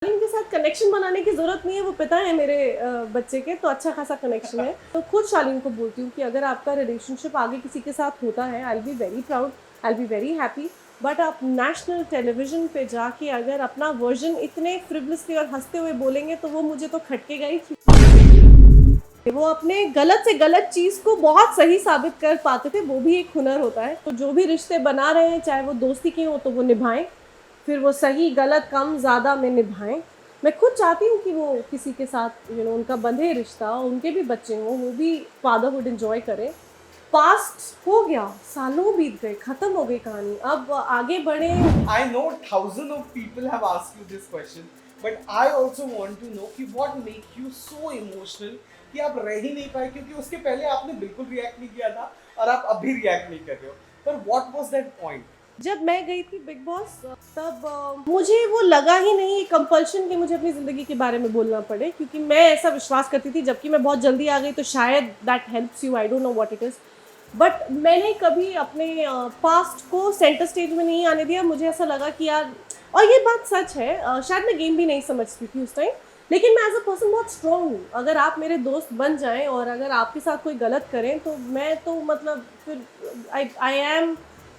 के साथ कनेक्शन बनाने की ज़रूरत नहीं है, वो पिता है मेरे बच्चे के, तो अच्छा खासा कनेक्शन है। तो खुद शालीन को बोलती हूँ कि अगर आपका रिलेशनशिप आगे किसी के साथ होता है, आई will be very proud, I will be very happy. But आप नेशनल टेलीविज़न पे जाके अगर अपना वर्जन इतने फ्रिवलसली और हँसते हुए बोलेंगे तो वो मुझे तो खटकेगा ही। वो अपने गलत से गलत चीज़ को बहुत सही साबित कर पाते थे, वो भी एक हुनर होता है। तो जो भी रिश्ते बना रहे हैं, चाहे वो दोस्ती के हों तो वो निभाएं, फिर वो सही गलत कम ज़्यादा में निभाएं। मैं खुद चाहती हूँ कि वो किसी के साथ उनका बंधे रिश्ता, उनके भी बच्चे हों, वो भी फादरहुड एंजॉय करें। पास्ट हो गया, सालों बीत गए, खत्म हो गई कहानी, अब आगे बढ़े। I know thousands of people have asked you this question, but I also want to know कि what make you so emotional कि आप रह ही नहीं पाए, क्योंकि उसके पहले आपने बिल्कुल रिएक्ट नहीं किया था और आप अभी रिएक्ट नहीं कर रहे हो। पर what was that point? जब मैं गई थी बिग बॉस, तब मुझे वो लगा ही नहीं कंपल्शन कि मुझे अपनी ज़िंदगी के बारे में बोलना पड़े, क्योंकि मैं ऐसा विश्वास करती थी, जबकि मैं बहुत जल्दी आ गई तो शायद that helps you, I don't know what it is. But मैंने कभी अपने पास्ट को सेंटर स्टेज में नहीं आने दिया। मुझे ऐसा लगा कि यार, और ये बात सच है, शायद मैं गेम भी नहीं समझती थी उस टाइम, लेकिन मैं एज अ पर्सन बहुत स्ट्रॉन्ग हूँ। अगर आप मेरे दोस्त बन जाएं और अगर आपके साथ कोई गलत करें तो मैं तो मतलब फिर I am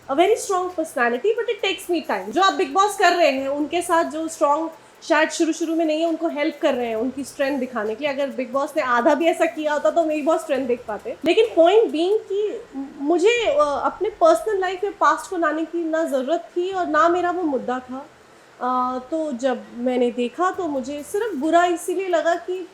a very strong personality, but it takes me time. जो आप बिग बॉस कर रहे हैं उनके साथ जो स्ट्रॉन्ग शायद शुरू में नहीं है, उनको हेल्प कर रहे हैं उनकी स्ट्रेंथ दिखाने के लिए। अगर बिग बॉस ने आधा भी ऐसा किया होता तो मेरी बहुत स्ट्रेंथ देख पाते। लेकिन पॉइंट बीइंग कि मुझे अपने पर्सनल लाइफ में पास्ट को लाने की ना ज़रूरत थी और ना मेरा वो मुद्दा था। तो जब मैंने देखा तो मुझे सिर्फ बुरा इसीलिए लगा कि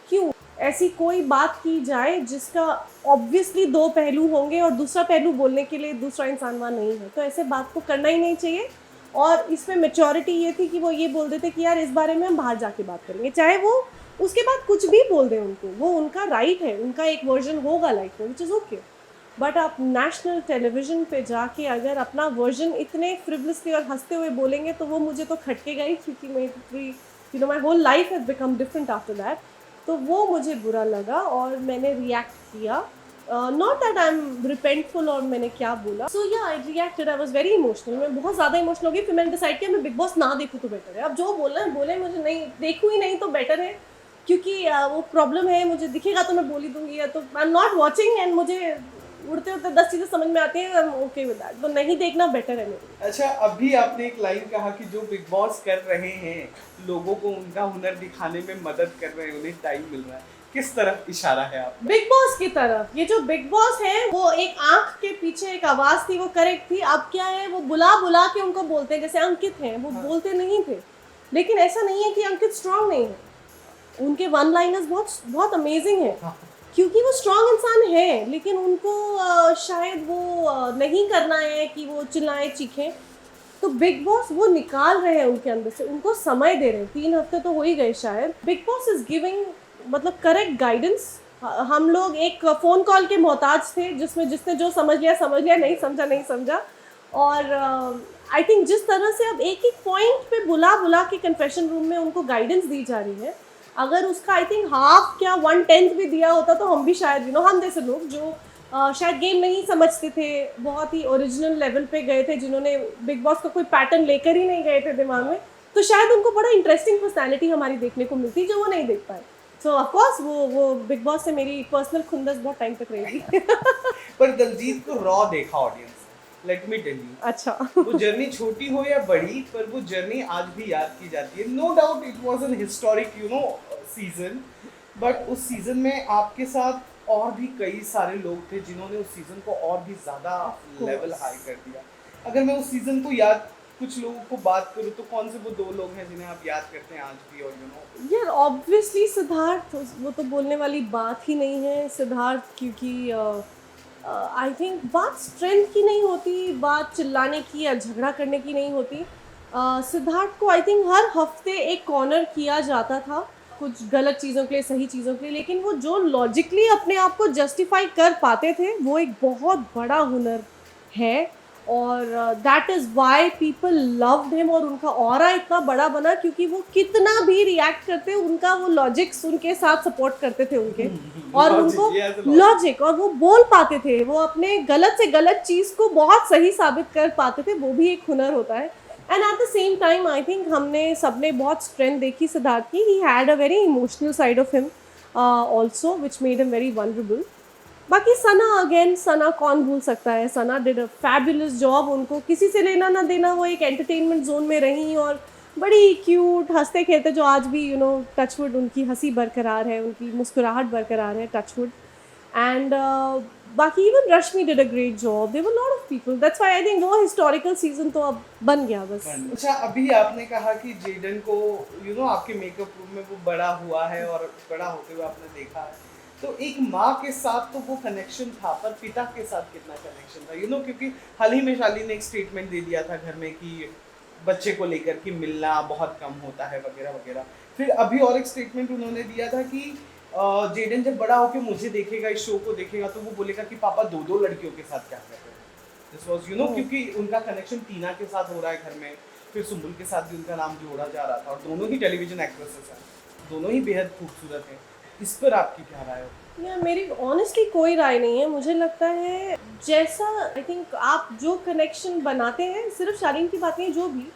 क्यों ऐसी कोई बात की जाए जिसका ऑब्वियसली दो पहलू होंगे और दूसरा पहलू बोलने के लिए दूसरा इंसान वहाँ नहीं है, तो ऐसे बात को करना ही नहीं चाहिए। और इसमें मैच्योरिटी ये थी कि वो ये बोल देते कि यार इस बारे में हम बाहर जाके बात करेंगे, चाहे वो उसके बाद कुछ भी बोल दें, उनको वो उनका राइट है, उनका एक वर्जन होगा लाइफ में, विच इज़ ओके। बट आप नेशनल टेलीविज़न पे जाके अगर अपना वर्जन इतने फ्रिवलसली और हंसते हुए बोलेंगे तो वो मुझे तो खटकेगा ही, क्योंकि मेरी my whole life has become different after that. तो वो मुझे बुरा लगा और मैंने रिएक्ट किया। Not that I am repentful और मैंने क्या बोला, so yeah I reacted, I was very emotional. मैं बहुत ज़्यादा इमोशनल हो गई। फिर मैंने डिसाइड किया मैं बिग बॉस ना देखूँ तो बेटर है। अब जो बोलना है बोले, मुझे नहीं देखूँ ही नहीं तो बेटर है, क्योंकि वो प्रॉब्लम है, मुझे दिखेगा तो मैं बोल ही दूंगी, या तो I am not watching and मुझे उड़ते उड़ते 10 चीज़ें समझ में आती हैं, I am okay with that, तो नहीं देखना बेटर है मेरे लिए। अच्छा, अभी आपने एक लाइन कहा कि जो बिग बॉस कर रहे हैं लोगों को उनका हुनर दिखाने में मदद कर रहे हैं, उन्हें टाइम मिल रहा है, किस तरफ इशारा है आप? बिग बॉस की तरफ। ये जो बिग बॉस है वो एक आंख के पीछे एक आवाज थी, वो करेक्ट थी। अब क्या है, वो बुला बुला के उनको बोलते हैं, जैसे अंकित हैं, वो बोलते नहीं थे, लेकिन ऐसा नहीं है कि अंकित स्ट्रांग नहीं है। उनके वन लाइनर्स बहुत बहुत अमेजिंग है, क्योंकि वो स्ट्रांग इंसान है, लेकिन उनको शायद वो नहीं करना है कि वो चिल्लाएं चीखें। तो बिग बॉस वो निकाल रहे हैं उनके अंदर से, उनको समय दे रहे हैं। 3 हफ्ते तो हो ही गए शायद। बिग बॉस इज गिविंग मतलब करेक्ट गाइडेंस। हम लोग एक फ़ोन कॉल के मोहताज थे, जिसमें जिसने जो समझ लिया, नहीं समझा नहीं समझा। और आई थिंक जिस तरह से अब एक एक पॉइंट पे बुला बुला के कन्फेशन रूम में उनको गाइडेंस दी जा रही है, अगर उसका आई थिंक हाफ क्या 1/10 भी दिया होता तो हम भी शायद हम जैसे लोग जो शायद गेम नहीं समझते थे, बहुत ही ओरिजिनल लेवल पे गए थे, जिन्होंने बिग बॉस का कोई पैटर्न लेकर ही नहीं गए थे दिमाग में, तो शायद उनको बड़ा इंटरेस्टिंग पर्सनैलिटी हमारी देखने को मिलती जो वो नहीं देख पाए। सो ऑफकोर्स वो बिग बॉस से मेरी पर्सनल खुंदस बहुत टाइम तक रहेगी। पर दलजीत को रॉ देखा audience, let me tell you. अच्छा। वो जर्नी छोटी हो या बड़ी, पर वो जर्नी आज भी याद की जाती है। No doubt it was an historic season, but उस सीजन में आपके साथ और भी कई सारे लोग थे जिन्होंने उस सीजन को और भी ज़्यादा लेवल हाई कर दिया। अगर मैं उस सीजन को याद कुछ लोगों को बात करूँ तो कौन से वो 2 लोग हैं जिन्हें आप याद करते हैं आज भी? और यार ऑब्वियसली सिद्धार्थ, वो तो बोलने वाली बात ही नहीं है। सिद्धार्थ, क्योंकि आई थिंक बात स्ट्रेंथ की नहीं होती, बात चिल्लाने की या झगड़ा करने की नहीं होती। सिद्धार्थ को आई थिंक हर हफ्ते एक कॉर्नर किया जाता था, कुछ गलत चीज़ों के लिए, सही चीज़ों के लिए, लेकिन वो जो लॉजिकली अपने आप को जस्टिफाई कर पाते थे, वो एक बहुत बड़ा हुनर है। और that is why people loved him, और उनका ऑरा इतना बड़ा बना क्योंकि वो कितना भी रिएक्ट करते, उनका वो लॉजिक्स उनके साथ सपोर्ट करते थे उनके, और उनको लॉजिक, और वो बोल पाते थे, वो अपने गलत से गलत चीज़ को बहुत सही साबित कर पाते थे, वो भी एक हुनर होता है। And at the same time I think हमने सबने बहुत स्ट्रेंथ देखी सिद्धार्थ की. He had a very emotional side of him also which made him very vulnerable. बाकी सना अगेन, सना कौन भूल सकता है. सना डिड अ फैबुलस जॉब. उनको किसी से लेना ना देना, वो एक एंटरटेनमेंट जोन में रही और बड़ी क्यूट हंसते खेलते, जो आज भी टचवुड उनकी हंसी बरकरार है, उनकी मुस्कुराहट बरकरार है, टचवुड. एंड बाकी even Rashmi did a great job. There were lot of people. That's why I think वो हिस्टोरिकल सीजन तो अब बन गया बस. अच्छा, अभी आपने कहा कि जेडन को आपके मेकअप रूम में वो बड़ा हुआ है और बड़ा होते हुए आपने देखा है, तो एक माँ के साथ तो वो कनेक्शन था, पर पिता के साथ कितना कनेक्शन था? क्योंकि हाल ही में शाली ने एक स्टेटमेंट दे दिया था घर में कि बच्चे को लेकर कि मिलना बहुत कम होता है वगैरह वगैरह. फिर अभी और एक स्टेटमेंट उन्होंने दिया था कि जेडन जब बड़ा होकर मुझे देखेगा, इस शो को देखेगा, तो वो बोलेगा कि पापा दो दो लड़कियों के साथ क्या कर रहे हैं. दिस वाज क्योंकि उनका कनेक्शन टीना के साथ हो रहा है घर में, फिर सुम्बुल के साथ भी उनका नाम जोड़ा जा रहा था, और दोनों ही टेलीविजन एक्ट्रेसेस हैं, दोनों ही बेहद खूबसूरत हैं. इस पर आपकी क्या राय हो? या मेरी ऑनेस्टली कोई राय नहीं है. मुझे लगता है जैसा आई थिंक आप जो कनेक्शन बनाते हैं, सिर्फ शालीन की बात नहीं, जो भी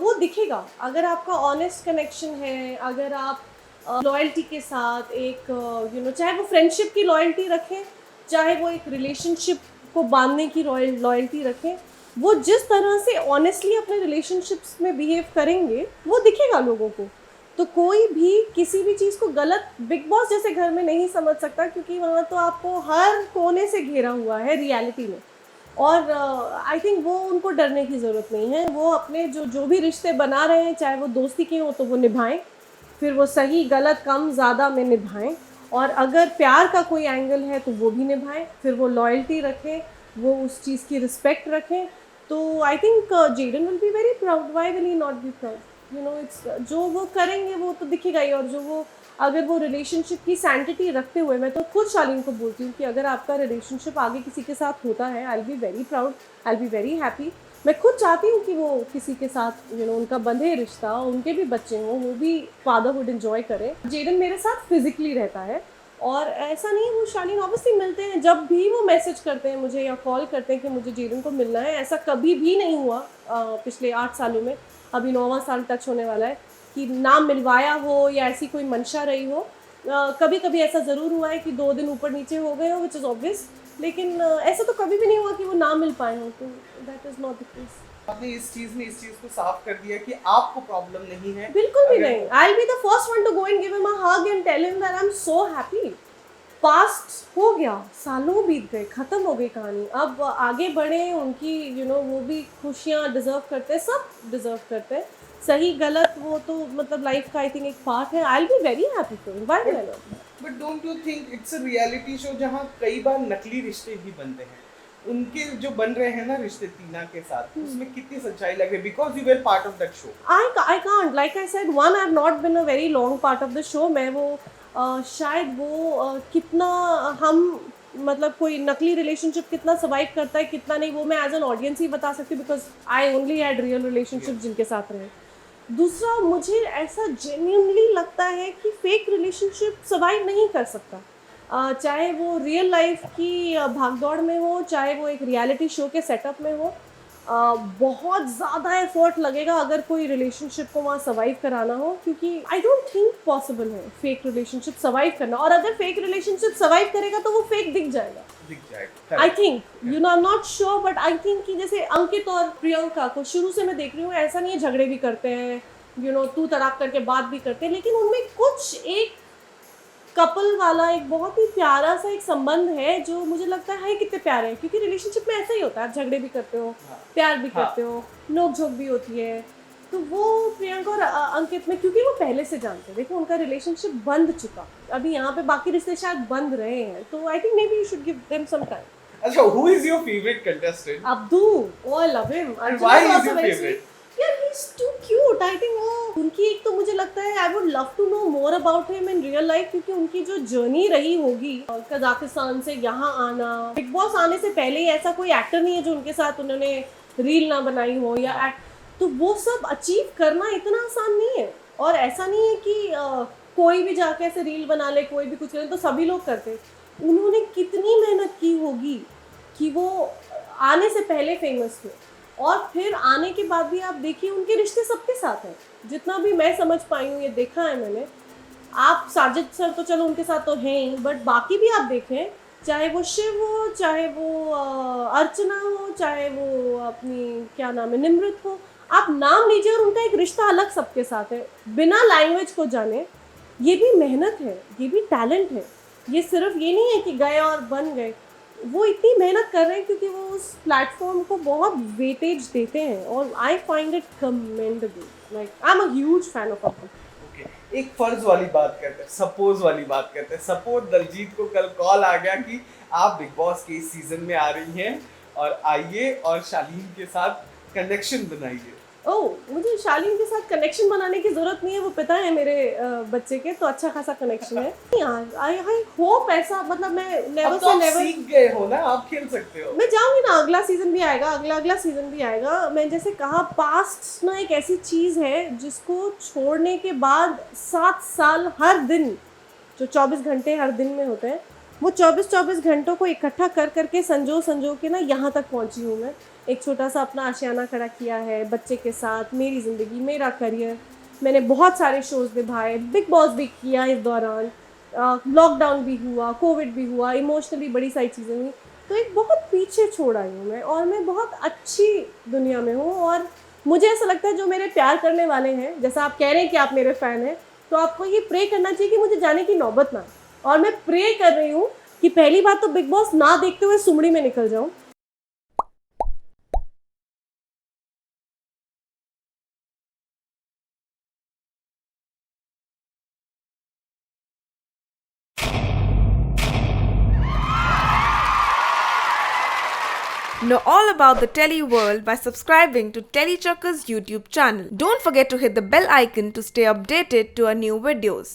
वो दिखेगा. अगर आपका ऑनेस्ट कनेक्शन है, अगर आप लॉयल्टी के साथ एक चाहे वो फ्रेंडशिप की लॉयल्टी रखें, चाहे वो एक रिलेशनशिप को बांधने की लॉयल्टी रखें, वो जिस तरह से ऑनेस्टली अपने रिलेशनशिप्स में बिहेव करेंगे वो दिखेगा लोगों को. तो कोई भी किसी भी चीज़ को गलत बिग बॉस जैसे घर में नहीं समझ सकता, क्योंकि वहाँ तो आपको हर कोने से घेरा हुआ है रियलिटी में. और आई थिंक वो उनको डरने की ज़रूरत नहीं है. वो अपने जो भी रिश्ते बना रहे हैं, चाहे वो दोस्ती के हों तो वो निभाएं, फिर वो सही गलत कम ज़्यादा में निभाएं, और अगर प्यार का कोई एंगल है तो वो भी निभाएं, फिर वो लॉयल्टी रखें, वो उस चीज़ की रिस्पेक्ट रखें. तो I think Jaden will be very proud. Why will he not be proud? It's जो वो करेंगे वो तो दिखेगा ही. और जो वो अगर वो रिलेशनशिप की सैंटिटी रखते हुए, मैं तो खुद शालीन को बोलती हूँ कि अगर आपका रिलेशनशिप आगे किसी के साथ होता है, आई will be very proud, I will be very happy. मैं खुद चाहती हूँ कि वो किसी के साथ उनका बंधे रिश्ता, उनके भी बच्चे हों, वो भी फादरहुड एंजॉय करें. जेडन मेरे साथ फिजिकली रहता है, और ऐसा नहीं है. वो शालीन ऑब्वियसली मिलते हैं, जब भी वो मैसेज करते हैं मुझे या कॉल करते हैं कि मुझे जेडन को मिलना है. ऐसा कभी भी नहीं हुआ पिछले 8 सालों में, अभी 9वां साल टच होने वाला है, कि ना मिलवाया हो या ऐसी कोई मंशा रही हो. कभी कभी ऐसा ज़रूर हुआ है कि 2 दिन ऊपर नीचे हो गए हो, विच इज़ ऑब्वियस, लेकिन ऐसा तो कभी भी नहीं हुआ कि वो ना मिल पाए हो. तो that is not the case. आपने इस चीज को साफ कर दिया कि आपको प्रॉब्लम नहीं है. बिल्कुल भी नहीं. I will be the first one to go and give him a hug and tell him that I am so happy. Past हो गया, सालों बीत गए, ख़त्म हो गई कहानी. अब आगे बढ़े. उनकी वो भी खुशियाँ डिज़र्व करते हैं, सब डिज़र्व करते हैं. सही गलत वो तो मतलब लाइफ का आई थिंक एक पार्ट है. आई will be very happy for him. Why will I not? But don't you think it's a reality show जहाँ कई बार नकली रिश्ते भी बनते हैं? उनके जो बन रहे हैं ना रिश्ते टीना के साथ, उसमें कितनी सच्चाई लग रही है? Because you were part of that show. I can't, like I said, one, I have not been a very long part of the show. मैं वो शायद वो कितना हम मतलब कोई नकली रिलेशनशिप कितना सर्वाइव करता है कितना नहीं, वो मैं एज एन ऑडियंस ही बता सकती हूँ, because I only had real relationship जिनके साथ रहे. दूसरा, मुझे ऐसा जेन्युइनली लगता है कि फेक रिलेशनशिप सर्वाइव नहीं कर सकता. चाहे वो रियल लाइफ की भागदौड़ में हो, चाहे वो एक रियलिटी शो के सेटअप में हो. बहुत ज़्यादा एफर्ट लगेगा अगर कोई रिलेशनशिप को वहाँ सर्वाइव कराना हो, क्योंकि आई डोंट थिंक पॉसिबल है फेक रिलेशनशिप सर्वाइव करना. और अगर फेक रिलेशनशिप सर्वाइव करेगा तो वो फेक दिख जाएगा. I think I am not sure, but I think कि जैसे अंकित और प्रियंका को शुरू से मैं देख रही हूँ, ऐसा नहीं है झगड़े भी करते हैं, तू तड़ाक करके बात भी करते हैं, लेकिन उनमें कुछ एक कपल वाला एक बहुत ही प्यारा सा एक संबंध है जो मुझे लगता है कितने प्यारे हैं. क्योंकि रिलेशनशिप में ऐसा ही होता है, आप झगड़े भी करते हो, प्यार भी करते हो, नोक झोंक भी होती है. तो वो प्रियंका और अंकित में, क्योंकि वो पहले से जानते हैं, देखो उनका रिलेशनशिप बंद चुका, अभी यहाँ पे बाकी रिश्ते शायद बंद रहे हैं. तो I think maybe you should give them some time. अच्छा, who is your favorite contestant? Abdu. Oh, I love him. And why is your favorite? Yeah, he's too cute. I think उनकी एक तो मुझे लगता है I would love to know more about him in real life, क्योंकि उनकी जो journey रही होगी कजाकिस्तान से यहाँ आना, बिग बॉस आने से पहले ही ऐसा कोई एक्टर नहीं है जो उनके साथ उन्होंने रील ना बनाई हो या तो वो सब अचीव करना इतना आसान नहीं है. और ऐसा नहीं है कि कोई भी जाके ऐसे रील बना ले, कोई भी कुछ करे, तो सभी लोग करते. उन्होंने कितनी मेहनत की होगी कि वो आने से पहले फेमस थे. और फिर आने के बाद भी आप देखिए उनके रिश्ते सबके साथ हैं, जितना भी मैं समझ पाई हूँ, ये देखा है मैंने। आप साजिद सर तो चलो उनके साथ तो हैं ही, बट बाकी भी आप देखें, चाहे वो शिव हो, चाहे वो अर्चना हो, चाहे वो अपनी क्या नाम है निमृत हो, आप नाम लीजिए और उनका एक रिश्ता अलग सबके साथ है, बिना लैंग्वेज को जाने। ये भी मेहनत है, ये भी टैलेंट है, ये सिर्फ ये नहीं है कि गए और बन गए। वो इतनी मेहनत कर रहे हैं क्योंकि वो उस प्लेटफॉर्म को बहुत वेटेज देते हैं, और I find it commendable. Like I am a huge fan of अपुन। ओके, एक फर्ज वाली बात करते हैं, सपोज वाली बात करते हैं। सपोज दलजीत को कल कॉल आ गया कि आप बिग बॉस के इस सीजन में आ रही हैं और आइए और शालीन के साथ कनेक्शन बनाइए। ओह, मुझे शालीन के साथ कनेक्शन बनाने की जरूरत नहीं है, वो पिता है मेरे बच्चे के, तो अच्छा खासा कनेक्शन है यार। आई होप ऐसा, मतलब मैं नेवर से नेवर सीख गए हो ना, आप खेल सकते हो। मैं जाऊंगी ना, अगला सीजन भी आएगा, अगला सीजन भी आएगा। मैं जैसे कहा, पास्ट ना एक ऐसी चीज है जिसको छोड़ने के बाद 7 साल हर दिन, जो 24 घंटे हर दिन में होते हैं, वो 24 घंटों को इकट्ठा कर करके संजो के ना यहाँ तक पहुँची हूँ मैं। एक छोटा सा अपना आशियाना खड़ा किया है बच्चे के साथ, मेरी ज़िंदगी, मेरा करियर, मैंने बहुत सारे शोज़ निभाए, बिग बॉस भी किया इस दौरान, लॉकडाउन भी हुआ, कोविड भी हुआ, इमोशनली बड़ी सारी चीज़ें हुई, तो एक बहुत पीछे छोड़ आई हूँ मैं, और मैं बहुत अच्छी दुनिया में हूँ। और मुझे ऐसा लगता है जो मेरे प्यार करने वाले हैं, जैसा आप कह रहे हैं कि आप मेरे फ़ैन हैं, तो आपको ये प्रे करना चाहिए कि मुझे जाने की नौबत ना आए। और मैं प्रे कर रही हूँ कि पहली बात तो बिग बॉस ना देखते हुए सुमड़ी में निकल जाऊँ। Know all about the Telly world by subscribing to Tellychuckers YouTube channel. Don't forget to hit the bell icon to stay updated to our new videos.